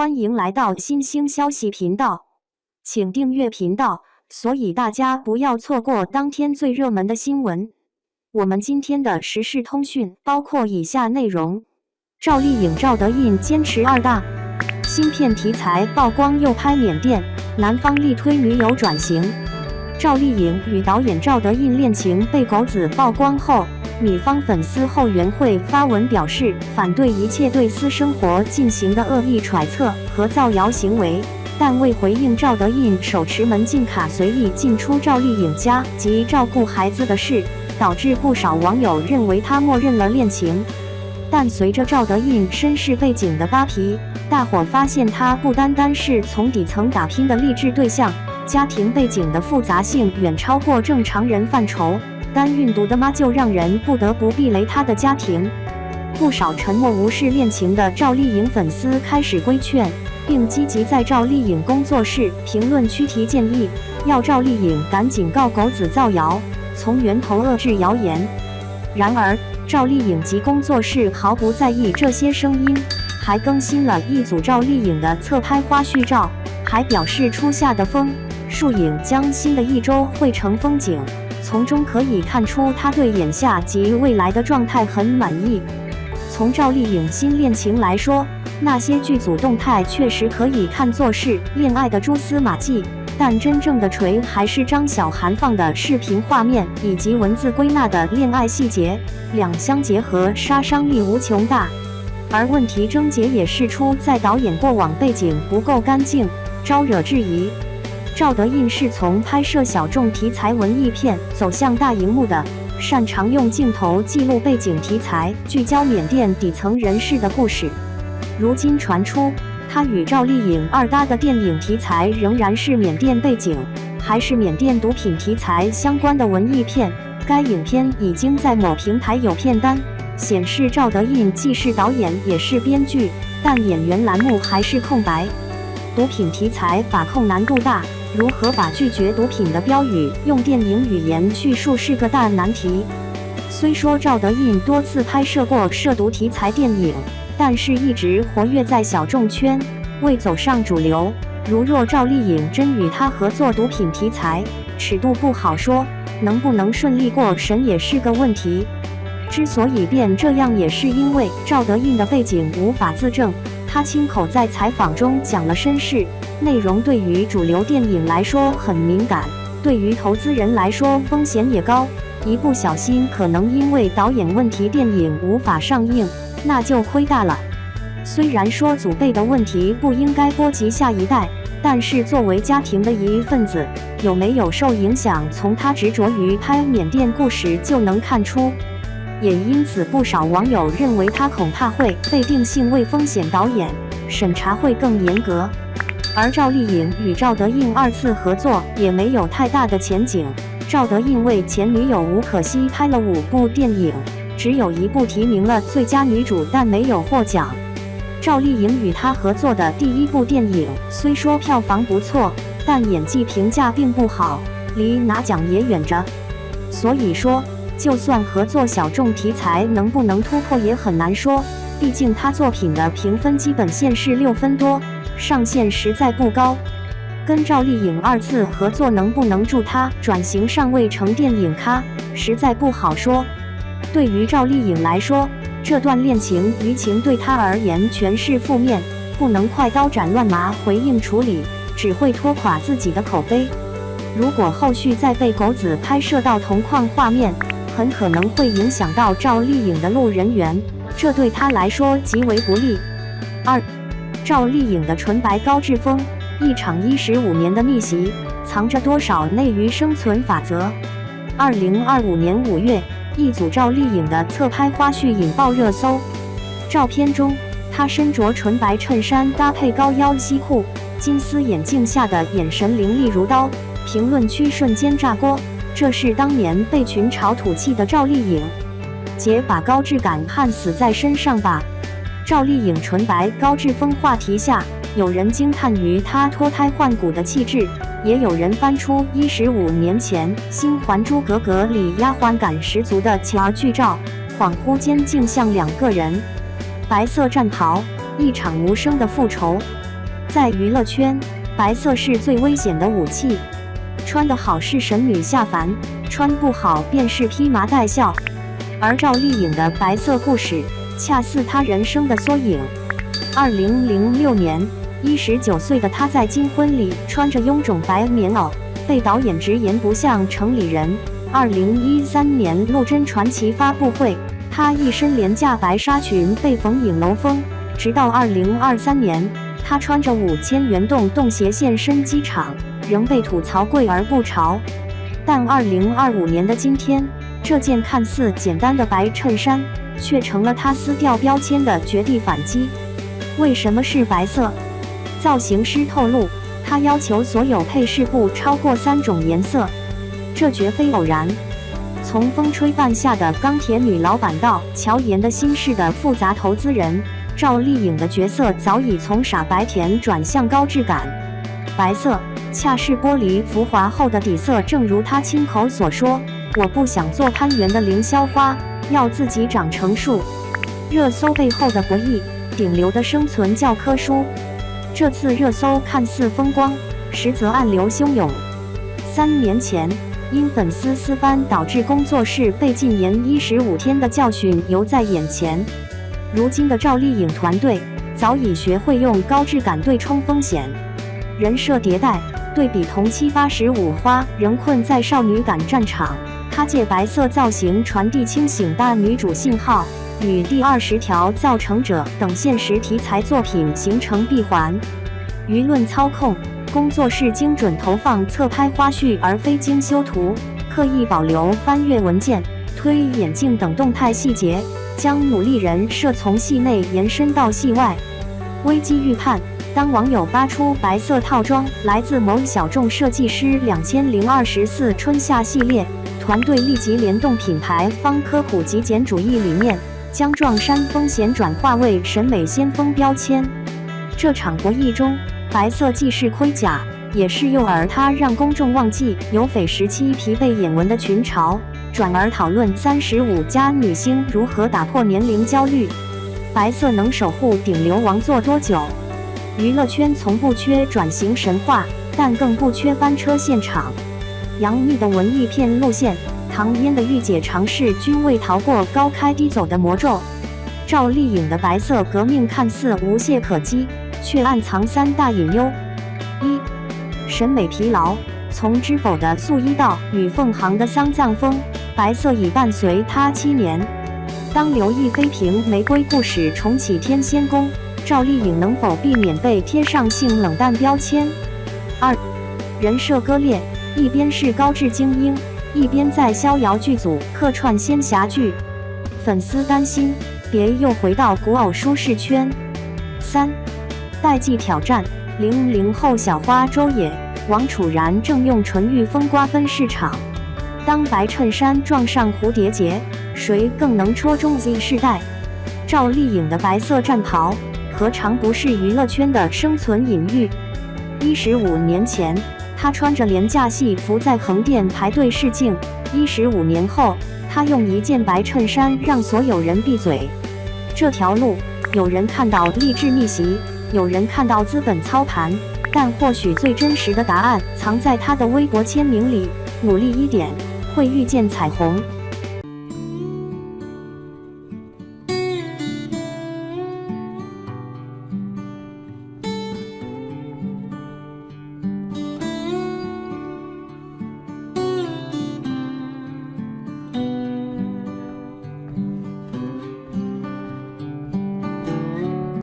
欢迎来到新兴消息频道，请订阅频道，所以大家不要错过当天最热门的新闻。我们今天的时事通讯包括以下内容：赵丽颖、赵德胤坚持二大，新片题材曝光又拍缅甸，男方力推女友转型。赵丽颖与导演赵德胤恋情被狗子曝光后，女方粉丝后援会发文表示反对一切对私生活进行的恶意揣测和造谣行为，但未回应赵德胤手持门禁卡随意进出赵丽颖家及照顾孩子的事，导致不少网友认为他默认了恋情。但随着赵德胤身世背景的扒皮，大伙发现他不单单是从底层打拼的励志对象，家庭背景的复杂性远超过正常人范畴。单运毒的妈就让人不得不避雷他的家庭。不少沉默无视恋情的赵丽颖粉丝开始规劝，并积极在赵丽颖工作室评论区提建议，要赵丽颖赶紧告狗子造谣，从源头遏制谣言。然而，赵丽颖及工作室毫不在意这些声音，还更新了一组赵丽颖的侧拍花絮照，还表示初夏的风树影将新的一周绘成风景，从中可以看出她对眼下及未来的状态很满意。从赵丽颖新恋情来说，那些剧组动态确实可以看作是恋爱的蛛丝马迹，但真正的锤还是张小涵放的视频画面以及文字归纳的恋爱细节，两相结合，杀伤力无穷大。而问题症结也是出在导演过往背景不够干净，招惹质疑。赵德胤是从拍摄小众题材文艺片走向大荧幕的，擅长用镜头记录背景题材，聚焦缅甸底层人士的故事。如今传出他与赵丽颖二搭的电影题材仍然是缅甸背景，还是缅甸毒品题材相关的文艺片。该影片已经在某平台有片单，显示赵德胤既是导演也是编剧，但演员栏目还是空白。毒品题材把控难度大，如何把拒绝毒品的标语用电影语言叙述是个大难题。虽说赵德胤多次拍摄过涉毒题材电影，但是一直活跃在小众圈，未走上主流。如若赵丽颖真与他合作毒品题材，尺度不好说，能不能顺利过审也是个问题。之所以变这样，也是因为赵德胤的背景无法自证，他亲口在采访中讲了身世，内容对于主流电影来说很敏感，对于投资人来说风险也高，一不小心可能因为导演问题电影无法上映，那就亏大了。虽然说祖辈的问题不应该波及下一代，但是作为家庭的一份子，有没有受影响，从他执着于拍缅甸故事就能看出。也因此不少网友认为他恐怕会被定性为风险导演，审查会更严格。而赵丽颖与赵德胤二次合作也没有太大的前景。赵德胤为前女友吴可希拍了5部电影，只有1部提名了最佳女主，但没有获奖。赵丽颖与他合作的第1部电影虽说票房不错，但演技评价并不好，离拿奖也远着。所以说，就算合作小众题材，能不能突破也很难说，毕竟他作品的评分基本线是6分多，上限实在不高。跟赵丽颖2次合作能不能助他转型尚未成电影咖，实在不好说。对于赵丽颖来说，这段恋情舆情对她而言全是负面，不能快刀斩乱麻回应处理，只会拖垮自己的口碑。如果后续再被狗子拍摄到同框画面，很可能会影响到赵丽颖的路人缘，这对她来说极为不利。2. 赵丽颖的纯白高质风，一场15年的逆袭，藏着多少内娱生存法则？2025年5月，一组赵丽颖的侧拍花絮引爆热搜。照片中，她身着纯白衬衫搭配高腰西裤，金丝眼镜下的眼神凌厉如刀，评论区瞬间炸锅。这是当年被群嘲土气的赵丽颖，姐把高质感焊死在身上吧。赵丽颖纯白高质风话题下，有人惊叹于她脱胎换骨的气质，也有人翻出15年前《新还珠格格》里丫鬟感十足的巧儿剧照，恍惚间竟像2个人。白色战袍，一场无声的复仇。在娱乐圈，白色是最危险的武器。穿得好是神女下凡，穿不好便是披麻戴孝。而赵丽颖的白色故事，恰似她人生的缩影。2006年，19岁的她在金婚里穿着臃肿白棉袄，被导演直言不像城里人。2013年陆贞传奇发布会，她一身廉价白纱裙被冯颖楼封。直到2023年，她穿着5000元洞鞋现身机场，仍被吐槽贵而不潮。但2025年的今天，这件看似简单的白衬衫，却成了她撕掉标签的绝地反击。为什么是白色？造型师透露，他要求所有配饰不超过3种颜色，这绝非偶然。从风吹半夏的钢铁女老板到乔妍的心事的复杂投资人，赵丽颖的角色早已从傻白甜转向高质感。白色恰是玻璃浮华后的底色，正如她亲口所说：“我不想做攀援的凌霄花，要自己长成树。”热搜背后的博弈，顶流的生存教科书。这次热搜看似风光，实则暗流汹涌。3年前，因粉丝私翻导致工作室被禁言15天的教训犹在眼前。如今的赵丽颖团队早已学会用高质感对冲风险，人设迭代，对比同期85花仍困在少女感战场，她借白色造型传递清醒大女主信号，与第20条造成者等现实题材作品形成闭环。舆论操控，工作室精准投放侧拍花絮而非精修图，刻意保留翻阅文件、推眼镜等动态细节，将努力人设从戏内延伸到戏外。危机预判，当网友扒出白色套装来自某小众设计师2024春夏系列，团队立即联动品牌方科普极简主义理念，将撞衫风险转化为审美先锋标签。这场博弈中，白色既是盔甲，也是诱饵，它让公众忘记有翡时期疲惫眼纹的群潮，转而讨论35+女星如何打破年龄焦虑。白色能守护顶流王座多久？娱乐圈从不缺转型神话，但更不缺翻车现场。杨幂的文艺片路线，唐嫣的御姐尝试均未逃过高开低走的魔咒。赵丽颖的白色革命看似无懈可击，却暗藏3大隐忧。1. 审美疲劳，从知否的素衣到吕凤航的丧葬风，白色已伴随她7年。当刘亦菲凭《玫瑰故事》重启天仙宫，赵丽颖能否避免被贴上性冷淡标签？2. 人设割裂，一边是高质精英，一边在逍遥剧组客串仙侠剧，粉丝担心别又回到古偶舒适圈。3. 代际挑战，00后小花周也、王楚然正用纯欲风瓜分市场。当白衬衫撞上蝴蝶结，谁更能戳中 Z 世代？赵丽颖的白色战袍，何尝不是娱乐圈的生存隐喻？15年前，她穿着廉价戏服在横店排队试镜；15年后，她用一件白衬衫让所有人闭嘴。这条路，有人看到励志逆袭，有人看到资本操盘，但或许最真实的答案藏在她的微博签名里：努力一点，会遇见彩虹。